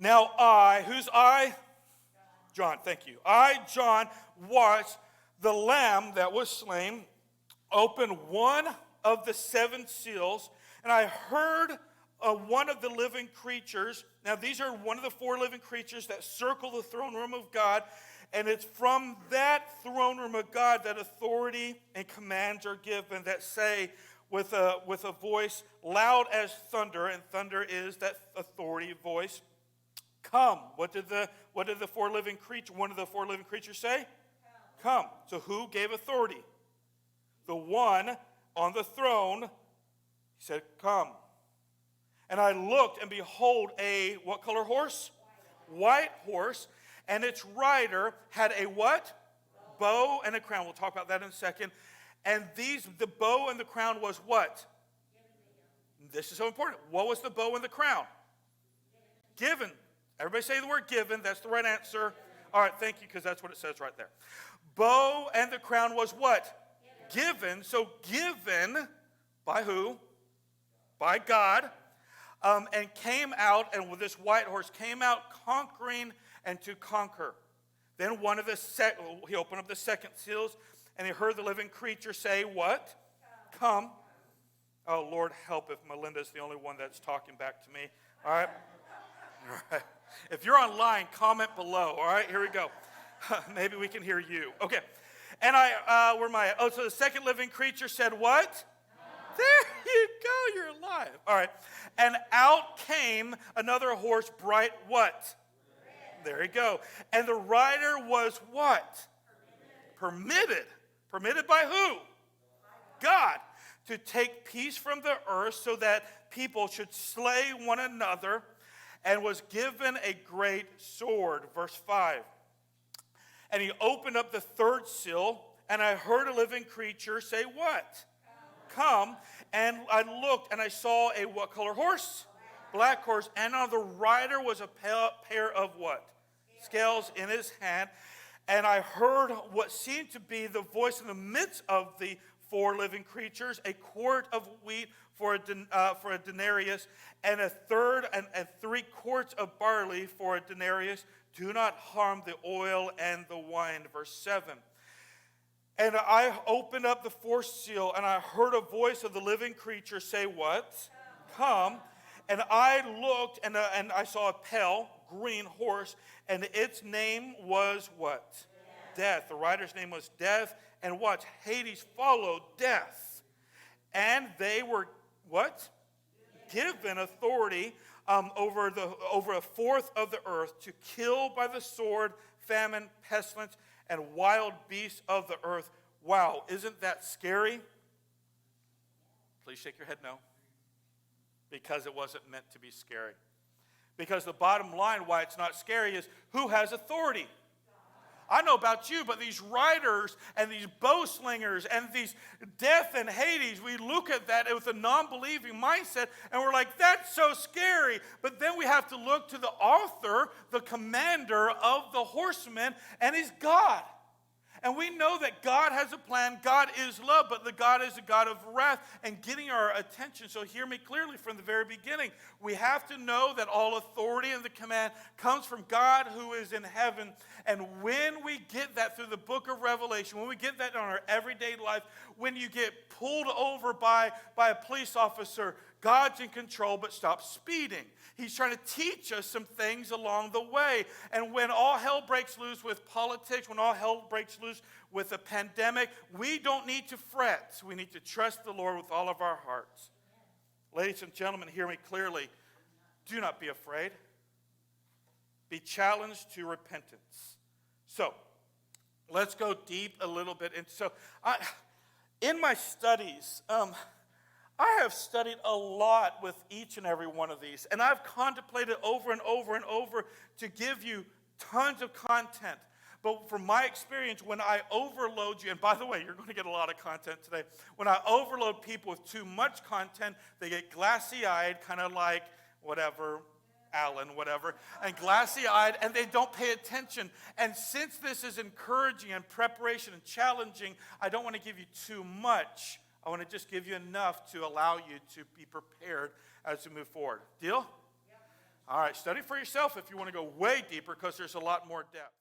Now who's I? John, thank you. I, John, watched the Lamb that was slain open one of the seven seals, and I heard one of the living creatures. Now these are one of the four living creatures that circle the throne room of God, and it's from that throne room of God that authority and commands are given that say with a voice loud as thunder, and thunder is that authority voice, come. What did the four living creature, one of the four living creatures say? Come. So who gave authority? The one on the throne. He said, come. And I looked, and behold, a what color horse? White horse. And its rider had a what? Bow and a crown. We'll talk about that in a second. And the bow and the crown was what? This is so important. What was the bow and the crown? Given. Everybody say the word given. That's the right answer. All right, thank you, because that's what it says right there. Bow and the crown was what? Given. So given by who? By God. And came out, and with this white horse came out conquering and to conquer. Then he opened up the second seals, and he heard the living creature say, what? Come. Oh, Lord, help if Melinda's the only one that's talking back to me. All right? All right. If you're online, comment below. All right, here we go. Maybe we can hear you. Okay. And where am I? Oh, so the second living creature said what? There you go, you're alive. All right. And out came another horse, bright what? There you go. And the rider was what? Permitted. Permitted by who? God. To take peace from the earth so that people should slay one another, and was given a great sword. Verse 5. And he opened up the third seal, and I heard a living creature say what? Come. And I looked, and I saw a what color horse? Black horse. And on the rider was a pair of what? Scales in his hand. And I heard what seemed to be the voice in the midst of the four living creatures, a quart of wheat for a denarius, and a third and 3 quarts of barley for a denarius. Do not harm the oil and the wine. Verse 7. And I opened up the fourth seal, and I heard a voice of the living creature say what? Come. And I looked, and I saw a pale green horse, and its name was what? Death. The rider's name was Death, and what? Hades followed death. And they were what? Given authority over a fourth of the earth to kill by the sword, famine, pestilence, and wild beasts of the earth. Wow, isn't that scary? Please shake your head no. Because it wasn't meant to be scary. Because the bottom line why it's not scary is who has authority? I know about you, but these riders and these bow slingers and these death and Hades, we look at that with a non-believing mindset and we're like, that's so scary. But then we have to look to the author, the commander of the horsemen, and he's God. And we know that God has a plan. God is love, but the God is a God of wrath and getting our attention. So hear me clearly from the very beginning. We have to know that all authority and the command comes from God who is in heaven. And when we get that through the book of Revelation, when we get that in our everyday life, when you get pulled over by a police officer, God's in control, but stop speeding. He's trying to teach us some things along the way. And when all hell breaks loose with politics, when all hell breaks loose with a pandemic, we don't need to fret. We need to trust the Lord with all of our hearts. Ladies and gentlemen, hear me clearly. Do not be afraid. Be challenged to repentance. So, let's go deep a little bit. And so, in my studies, I have studied a lot with each and every one of these, and I've contemplated over and over and over to give you tons of content. But from my experience, when I overload you, and by the way, you're going to get a lot of content today. When I overload people with too much content, they get glassy-eyed, kind of like whatever, Alan, whatever, and glassy-eyed, and they don't pay attention. And since this is encouraging and preparation and challenging, I don't want to give you too much. I want to just give you enough to allow you to be prepared as we move forward. Deal? Yep. All right, study for yourself if you want to go way deeper because there's a lot more depth.